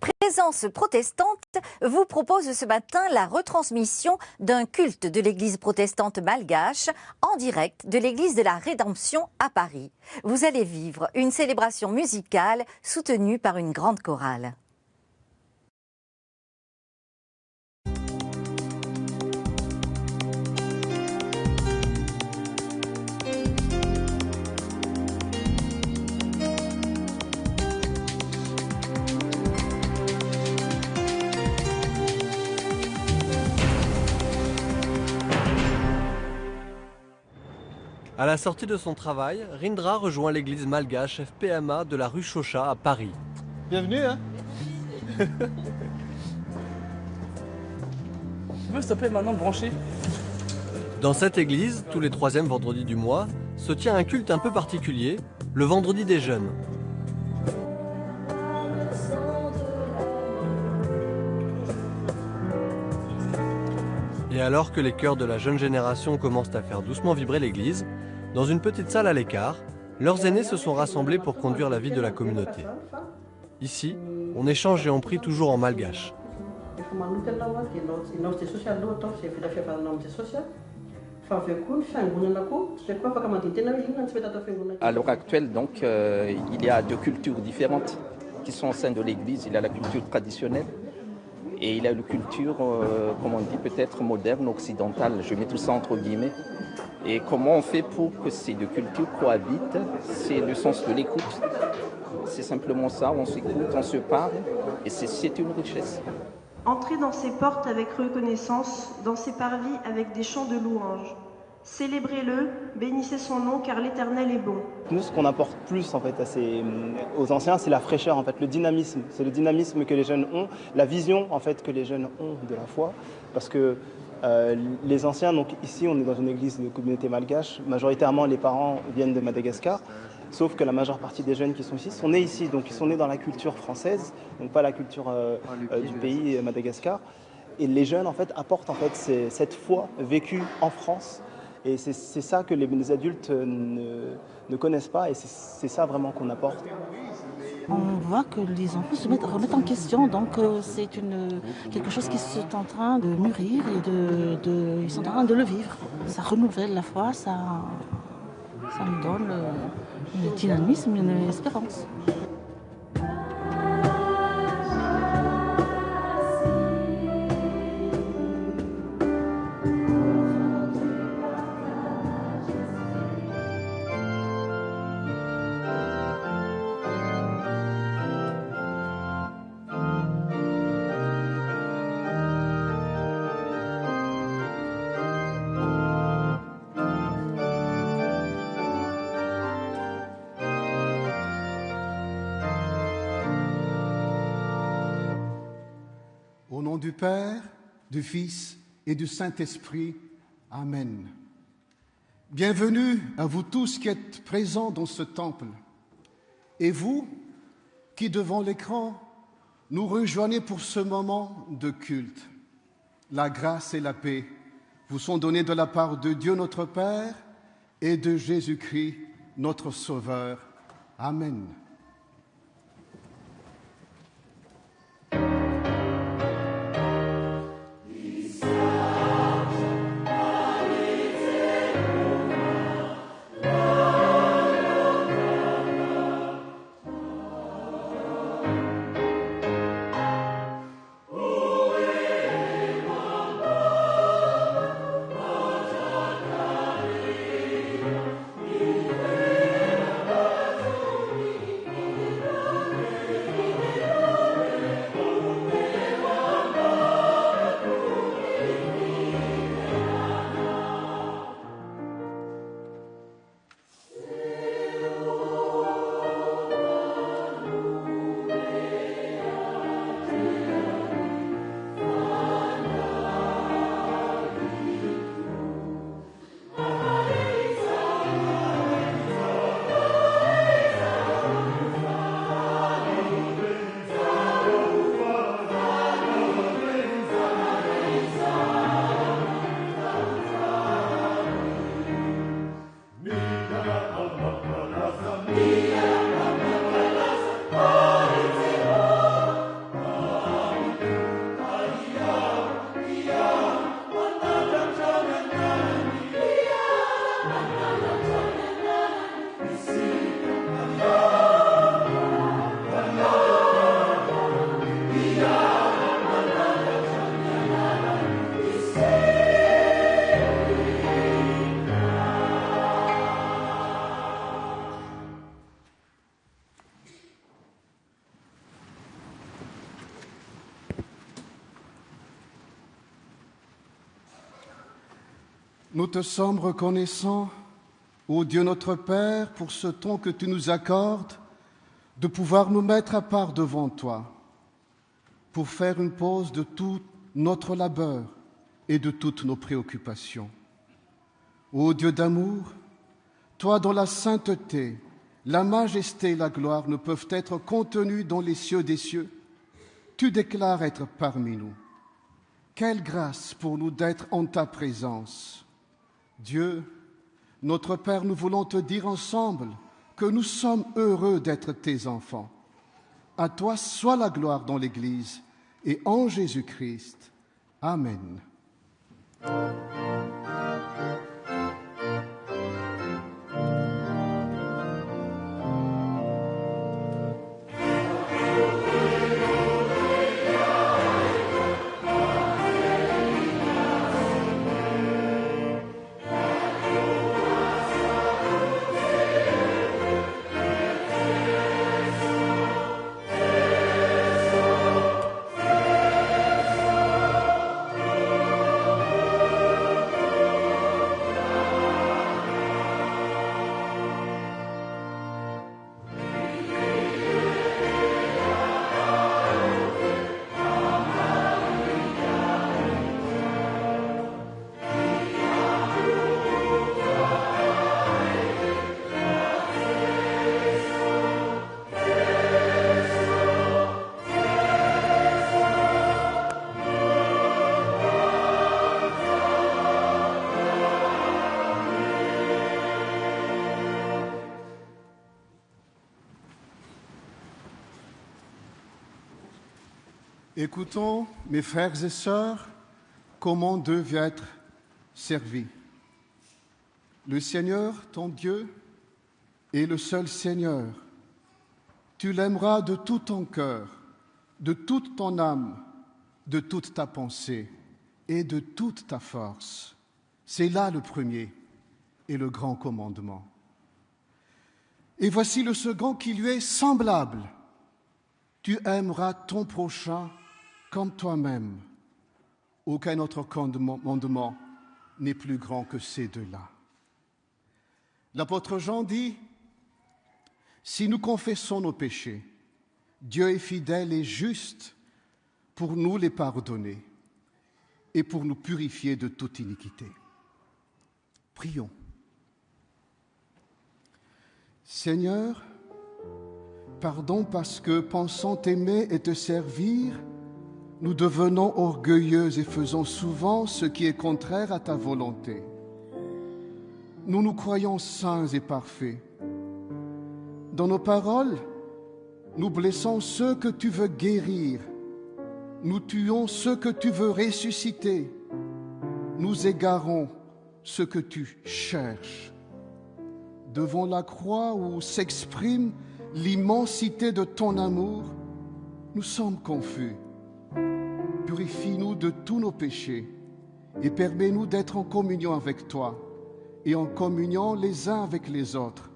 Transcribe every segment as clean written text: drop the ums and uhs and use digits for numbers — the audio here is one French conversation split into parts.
Présence protestante vous propose ce matin la retransmission d'un culte de l'église protestante malgache en direct de l'église de la Rédemption à Paris. Vous allez vivre une célébration musicale soutenue par une grande chorale. À la sortie de son travail, Rindra rejoint l'église malgache FPMA de la rue Chauchat à Paris. Bienvenue, hein. Tu peux s'il te plaît maintenant brancher? Dans cette église, tous les troisièmes vendredis du mois, se tient un culte un peu particulier, le vendredi des jeunes. Et alors que les chœurs de la jeune génération commencent à faire doucement vibrer l'église, dans une petite salle à l'écart, leurs aînés se sont rassemblés pour conduire la vie de la communauté. Ici, on échange et on prie toujours en malgache. À l'heure actuelle, donc, il y a deux cultures différentes qui sont au sein de l'Église. Il y a la culture traditionnelle et il y a la culture, comme on dit, peut-être moderne, occidentale. Je mets tout ça entre guillemets. Et comment on fait pour que ces deux cultures cohabitent? C'est le sens de l'écoute. C'est simplement ça, on s'écoute, on se parle et c'est une richesse. Entrez dans ces portes avec reconnaissance, dans ces parvis avec des chants de louanges. Célébrez-le, bénissez son nom car l'Éternel est bon. Nous, ce qu'on apporte plus en fait aux anciens, c'est la fraîcheur, en fait, le dynamisme. C'est le dynamisme que les jeunes ont, la vision en fait que les jeunes ont de la foi, parce que les anciens, donc ici, on est dans une église de communauté malgache. Majoritairement, les parents viennent de Madagascar. Sauf que la majeure partie des jeunes qui sont ici sont nés ici, donc ils sont nés dans la culture française, donc pas la culture du pays Madagascar. Et les jeunes en fait apportent en fait cette foi vécue en France. Et c'est ça que les adultes ne connaissent pas, et c'est ça vraiment qu'on apporte. On voit que les enfants se remettent en question, donc c'est quelque chose qui est en train de mûrir et ils sont en train de le vivre. Ça renouvelle la foi, ça nous donne un dynamisme, une espérance. Au nom du Père, du Fils et du Saint-Esprit. Amen. Bienvenue à vous tous qui êtes présents dans ce temple. Et vous, qui devant l'écran, nous rejoignez pour ce moment de culte. La grâce et la paix vous sont données de la part de Dieu notre Père et de Jésus-Christ notre Sauveur. Amen. Nous te sommes reconnaissants, ô Dieu notre Père, pour ce temps que tu nous accordes de pouvoir nous mettre à part devant toi, pour faire une pause de tout notre labeur et de toutes nos préoccupations. Ô Dieu d'amour, toi dont la sainteté, la majesté et la gloire ne peuvent être contenues dans les cieux des cieux, tu déclares être parmi nous. Quelle grâce pour nous d'être en ta présence. Dieu, notre Père, nous voulons te dire ensemble que nous sommes heureux d'être tes enfants. À toi soit la gloire dans l'Église et en Jésus-Christ. Amen. Écoutons, mes frères et sœurs, comment Dieu veut être servi. Le Seigneur, ton Dieu, est le seul Seigneur. Tu l'aimeras de tout ton cœur, de toute ton âme, de toute ta pensée et de toute ta force. C'est là le premier et le grand commandement. Et voici le second qui lui est semblable. Tu aimeras ton prochain comme toi-même. Aucun autre commandement n'est plus grand que ces deux-là. L'apôtre Jean dit, « Si nous confessons nos péchés, Dieu est fidèle et juste pour nous les pardonner et pour nous purifier de toute iniquité. » Prions. Seigneur, pardon parce que, pensant t'aimer et te servir, nous devenons orgueilleux et faisons souvent ce qui est contraire à ta volonté. Nous nous croyons saints et parfaits. Dans nos paroles, nous blessons ceux que tu veux guérir. Nous tuons ceux que tu veux ressusciter. Nous égarons ceux que tu cherches. Devant la croix où s'exprime l'immensité de ton amour, nous sommes confus. Purifie-nous de tous nos péchés et permets-nous d'être en communion avec toi et en communion les uns avec les autres.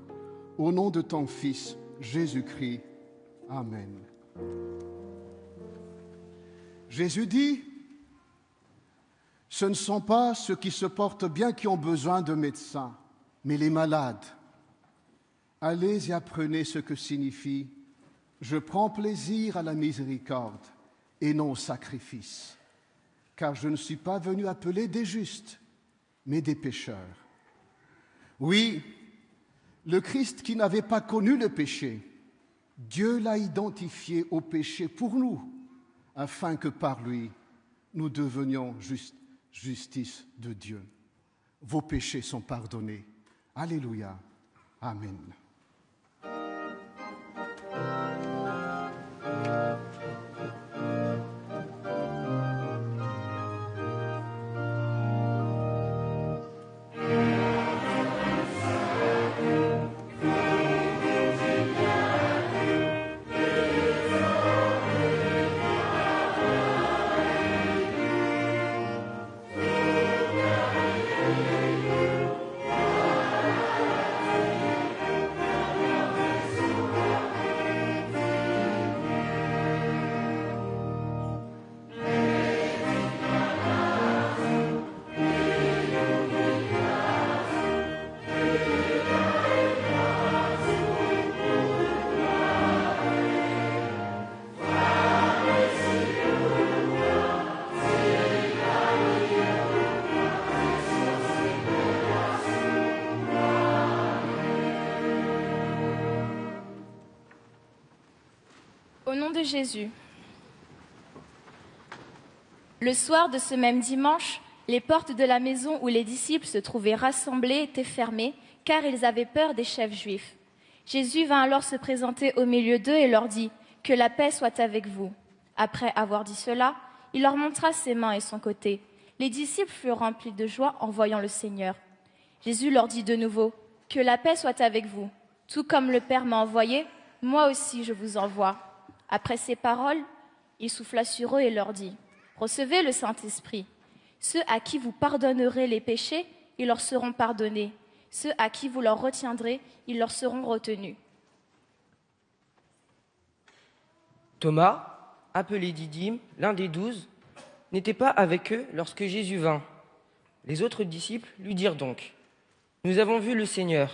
Au nom de ton Fils, Jésus-Christ. Amen. Jésus dit, « Ce ne sont pas ceux qui se portent bien qui ont besoin de médecins, mais les malades. Allez et apprenez ce que signifie « Je prends plaisir à la miséricorde et non au sacrifice, car je ne suis pas venu appeler des justes, mais des pécheurs. » Oui, le Christ qui n'avait pas connu le péché, Dieu l'a identifié au péché pour nous, afin que par lui, nous devenions justice de Dieu. Vos péchés sont pardonnés. Alléluia. Amen. Jésus. Le soir de ce même dimanche, les portes de la maison où les disciples se trouvaient rassemblés étaient fermées, car ils avaient peur des chefs juifs. Jésus vint alors se présenter au milieu d'eux et leur dit « Que la paix soit avec vous ». Après avoir dit cela, il leur montra ses mains et son côté. Les disciples furent remplis de joie en voyant le Seigneur. Jésus leur dit de nouveau « Que la paix soit avec vous. Tout comme le Père m'a envoyé, moi aussi je vous envoie. » Après ces paroles, il souffla sur eux et leur dit « Recevez le Saint-Esprit. Ceux à qui vous pardonnerez les péchés, ils leur seront pardonnés. Ceux à qui vous leur retiendrez, ils leur seront retenus. » Thomas, appelé Didyme, l'un des 12, n'était pas avec eux lorsque Jésus vint. Les autres disciples lui dirent donc « Nous avons vu le Seigneur. »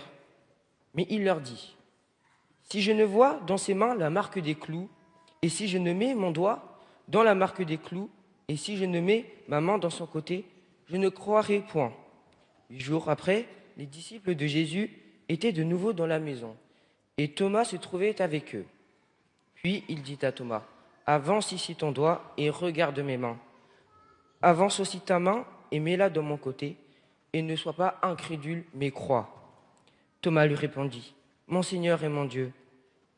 Mais il leur dit « Si je ne vois dans ses mains la marque des clous, et si je ne mets mon doigt dans la marque des clous, et si je ne mets ma main dans son côté, je ne croirai point. » 8 jours après, les disciples de Jésus étaient de nouveau dans la maison, et Thomas se trouvait avec eux. Puis il dit à Thomas, « Avance ici ton doigt et regarde mes mains. Avance aussi ta main et mets-la dans mon côté, et ne sois pas incrédule, mais crois. » Thomas lui répondit, « Mon Seigneur et mon Dieu. »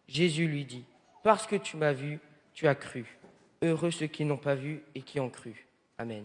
Jésus lui dit, « Parce que tu m'as vu, tu as cru. Heureux ceux qui n'ont pas vu et qui ont cru. » Amen.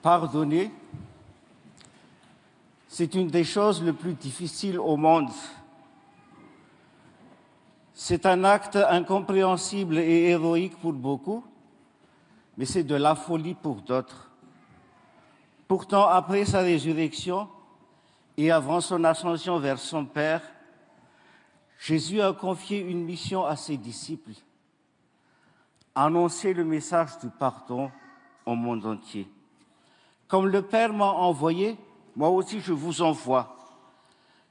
Pardonner, c'est une des choses les plus difficiles au monde. C'est un acte incompréhensible et héroïque pour beaucoup, mais c'est de la folie pour d'autres. Pourtant, après sa résurrection et avant son ascension vers son Père, Jésus a confié une mission à ses disciples, annoncer le message du pardon au monde entier. Comme le Père m'a envoyé, moi aussi je vous envoie.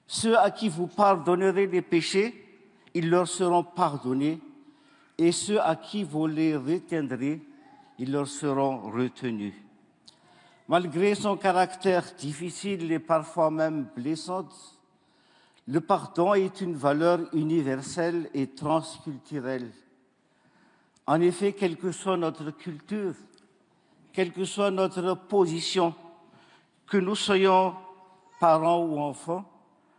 Ceux à qui vous pardonnerez les péchés, ils leur seront pardonnés, et ceux à qui vous les retiendrez, ils leur seront retenus. Malgré son caractère difficile et parfois même blessant, le pardon est une valeur universelle et transculturelle. En effet, quelle que soit notre culture, quelle que soit notre position, que nous soyons parents ou enfants,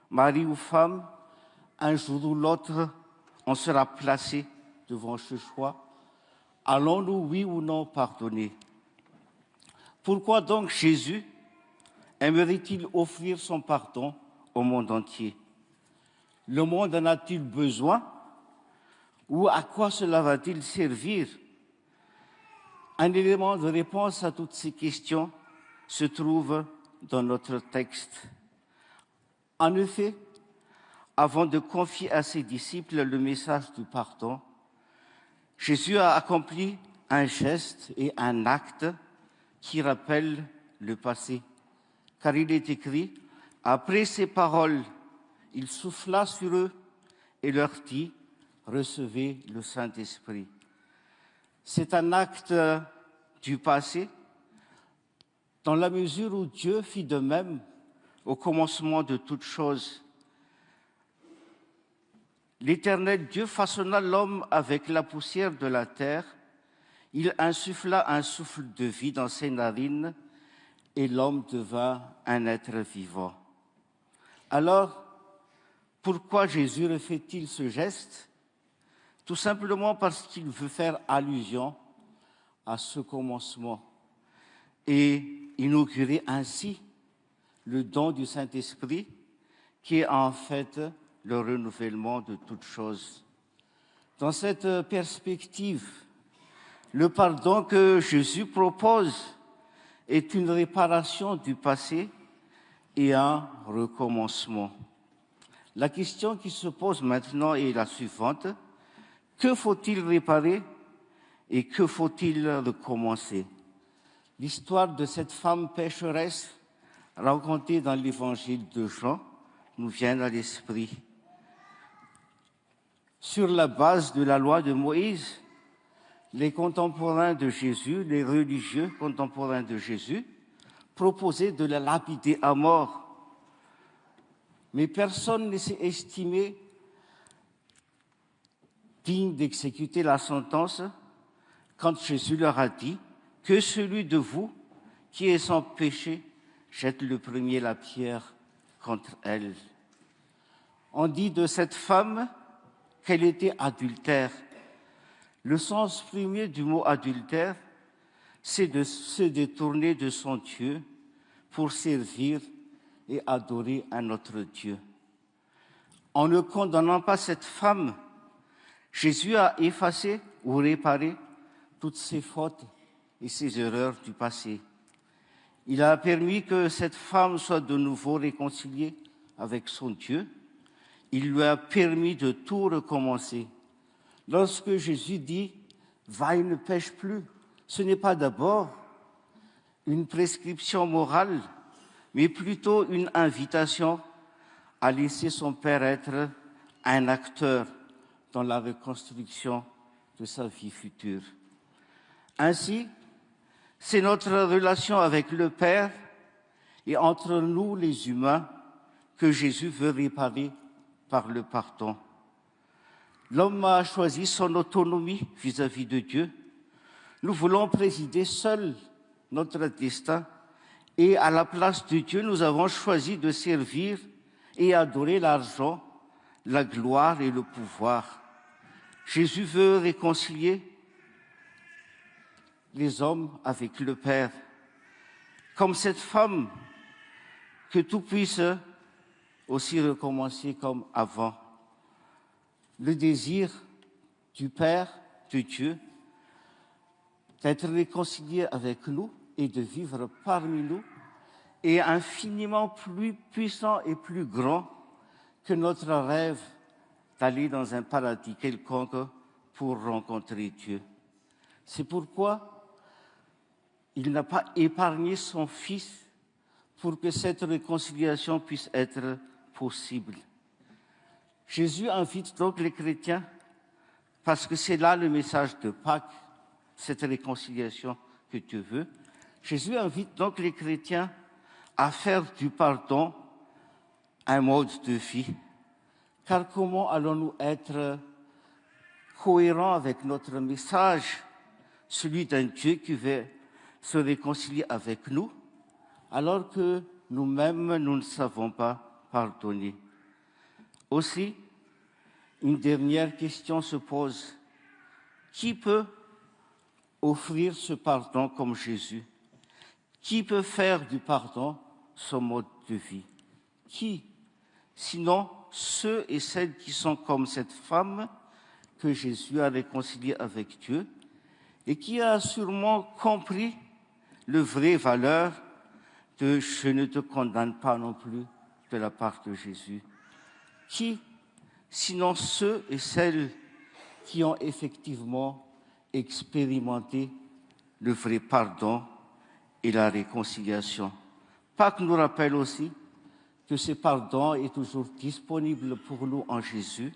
mari ou femme, un jour ou l'autre, on sera placé devant ce choix. Allons-nous, oui ou non, pardonner? Pourquoi donc Jésus aimerait-il offrir son pardon au monde entier? Le monde en a-t-il besoin? Ou à quoi cela va-t-il servir? Un élément de réponse à toutes ces questions se trouve dans notre texte. En effet, avant de confier à ses disciples le message du pardon, Jésus a accompli un geste et un acte qui rappellent le passé. Car il est écrit, après ces paroles, il souffla sur eux et leur dit, recevez le Saint-Esprit. C'est un acte du passé, dans la mesure où Dieu fit de même au commencement de toutes choses. L'Éternel Dieu façonna l'homme avec la poussière de la terre, il insuffla un souffle de vie dans ses narines et l'homme devint un être vivant. Alors, Pourquoi Jésus refait-il ce geste? Tout simplement parce qu'il veut faire allusion à ce commencement et inaugurer ainsi le don du Saint-Esprit qui est en fait le renouvellement de toutes choses. Dans cette perspective, le pardon que Jésus propose est une réparation du passé et un recommencement. La question qui se pose maintenant est la suivante. Que faut-il réparer et que faut-il recommencer? L'histoire de cette femme pécheresse racontée dans l'évangile de Jean nous vient à l'esprit. Sur la base de la loi de Moïse, les contemporains de Jésus, les religieux contemporains de Jésus, proposaient de la lapider à mort. Mais personne ne s'est estimé digne d'exécuter la sentence quand Jésus leur a dit que celui de vous qui est sans péché jette le premier la pierre contre elle. On dit de cette femme qu'elle était adultère. Le sens premier du mot adultère, c'est de se détourner de son Dieu pour servir et adorer un autre Dieu. En ne condamnant pas cette femme, Jésus a effacé ou réparé toutes ses fautes et ses erreurs du passé. Il a permis que cette femme soit de nouveau réconciliée avec son Dieu. Il lui a permis de tout recommencer. Lorsque Jésus dit « va et ne pêche plus », ce n'est pas d'abord une prescription morale, mais plutôt une invitation à laisser son Père être un acteur dans la reconstruction de sa vie future. Ainsi, c'est notre relation avec le Père et entre nous les humains que Jésus veut réparer par le pardon. L'homme a choisi son autonomie vis-à-vis de Dieu. Nous voulons présider seuls notre destin et à la place de Dieu, nous avons choisi de servir et adorer l'argent, la gloire et le pouvoir. Jésus veut réconcilier les hommes avec le Père. Comme cette femme, que tout puisse aussi recommencer comme avant. Le désir du Père, de Dieu, d'être réconcilié avec nous et de vivre parmi nous est infiniment plus puissant et plus grand que notre rêve d'aller dans un paradis quelconque pour rencontrer Dieu. C'est pourquoi il n'a pas épargné son Fils pour que cette réconciliation puisse être possible. Jésus invite donc les chrétiens, parce que c'est là le message de Pâques, cette réconciliation que Dieu veut. Jésus invite donc les chrétiens à faire du pardon un mode de vie. Car comment allons-nous être cohérents avec notre message, celui d'un Dieu qui veut se réconcilier avec nous, alors que nous-mêmes, nous ne savons pas pardonner? Aussi, une dernière question se pose. Qui peut offrir ce pardon comme Jésus? Qui peut faire du pardon son mode de vie? Qui? Sinon, ceux et celles qui sont comme cette femme que Jésus a réconciliée avec Dieu et qui a sûrement compris le vrai valeur de « je ne te condamne pas non plus » de la part de Jésus. Qui, sinon ceux et celles qui ont effectivement expérimenté le vrai pardon et la réconciliation. Pâques nous rappelle aussi que ce pardon est toujours disponible pour nous en Jésus.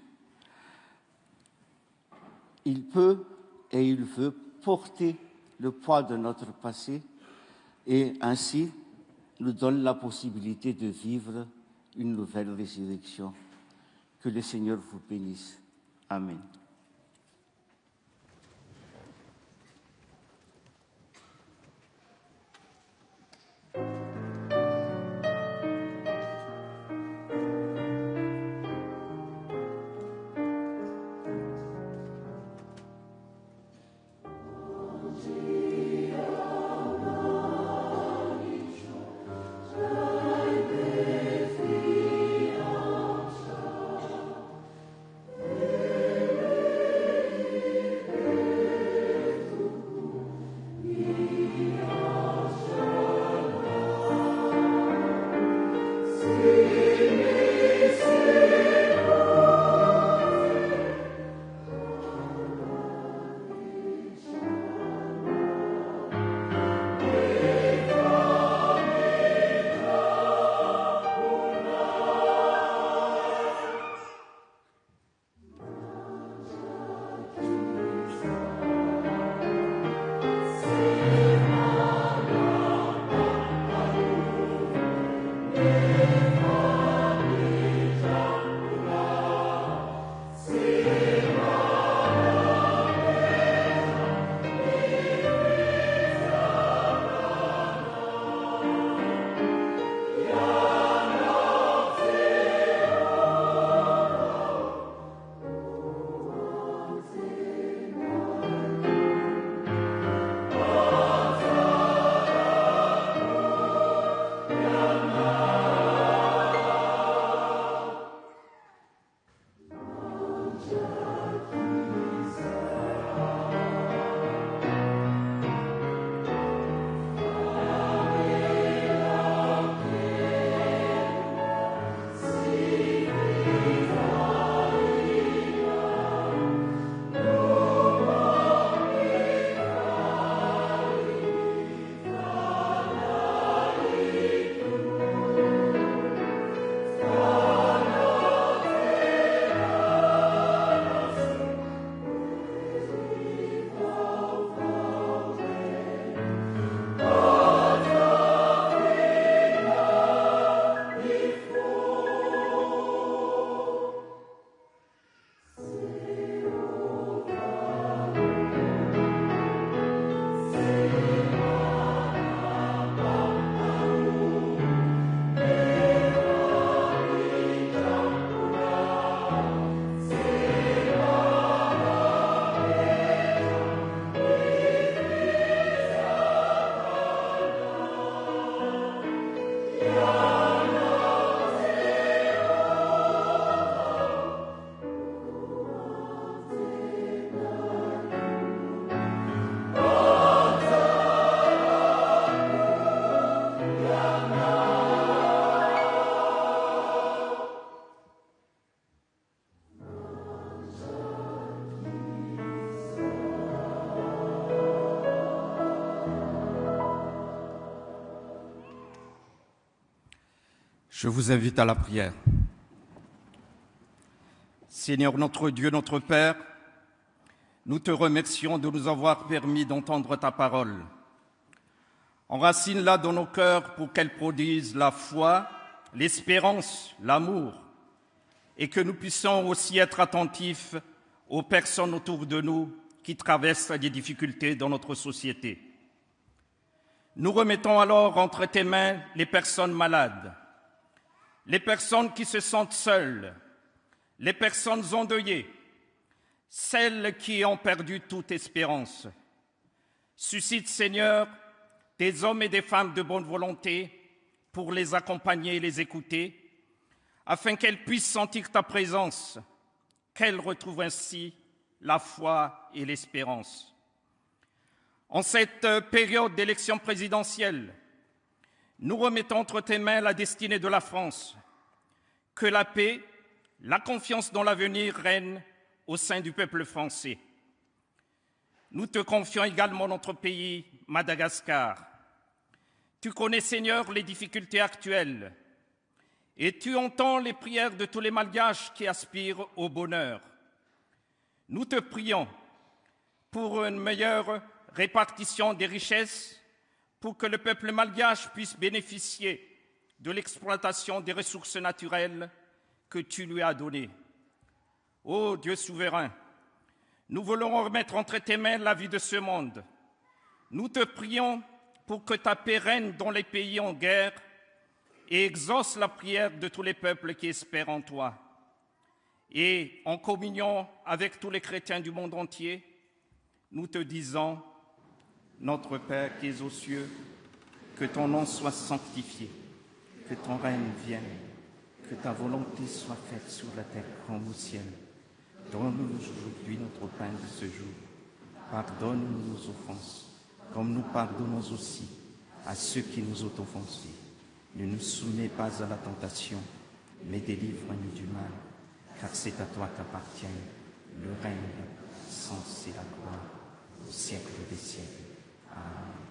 Il peut et il veut porter le poids de notre passé et ainsi nous donne la possibilité de vivre une nouvelle résurrection. Que le Seigneur vous bénisse. Amen. Je vous invite à la prière. Seigneur notre Dieu, notre Père, nous te remercions de nous avoir permis d'entendre ta parole. Enracine-la dans nos cœurs pour qu'elle produise la foi, l'espérance, l'amour, et que nous puissions aussi être attentifs aux personnes autour de nous qui traversent des difficultés dans notre société. Nous remettons alors entre tes mains les personnes malades, les personnes qui se sentent seules, les personnes endeuillées, celles qui ont perdu toute espérance. Suscite, Seigneur, des hommes et des femmes de bonne volonté pour les accompagner et les écouter, afin qu'elles puissent sentir ta présence, qu'elles retrouvent ainsi la foi et l'espérance. En cette période d'élection présidentielle, nous remettons entre tes mains la destinée de la France. Que la paix, la confiance dans l'avenir règne au sein du peuple français. Nous te confions également notre pays, Madagascar. Tu connais, Seigneur, les difficultés actuelles et tu entends les prières de tous les Malgaches qui aspirent au bonheur. Nous te prions pour une meilleure répartition des richesses, pour que le peuple malgache puisse bénéficier de l'exploitation des ressources naturelles que tu lui as données. Ô Dieu souverain, nous voulons remettre entre tes mains la vie de ce monde. Nous te prions pour que ta paix règne dans les pays en guerre et exauce la prière de tous les peuples qui espèrent en toi. Et en communion avec tous les chrétiens du monde entier, nous te disons, notre Père qui es aux cieux, que ton nom soit sanctifié, que ton règne vienne, que ta volonté soit faite sur la terre comme au ciel. Donne-nous aujourd'hui notre pain de ce jour. Pardonne-nous nos offenses, comme nous pardonnons aussi à ceux qui nous ont offensés. Ne nous soumets pas à la tentation, mais délivre-nous du mal, car c'est à toi qu'appartient le règne, le sens et la gloire, au siècle des siècles. Amen.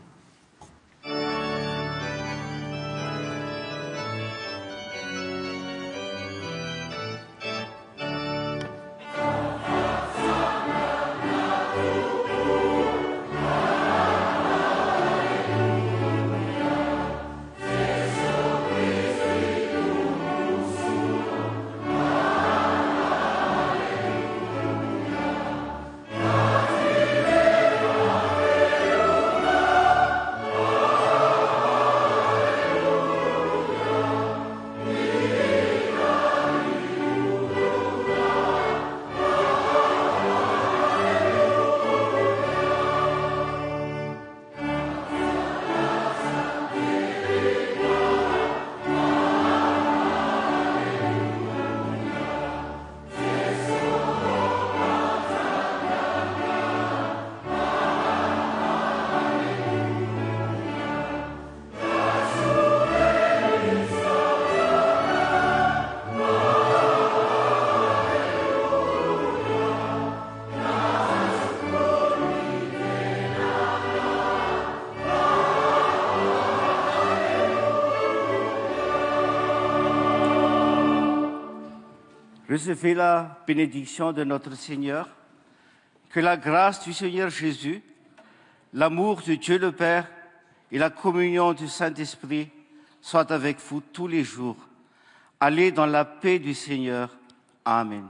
Recevez la bénédiction de notre Seigneur. Que la grâce du Seigneur Jésus, l'amour de Dieu le Père et la communion du Saint-Esprit soient avec vous tous les jours. Allez dans la paix du Seigneur. Amen.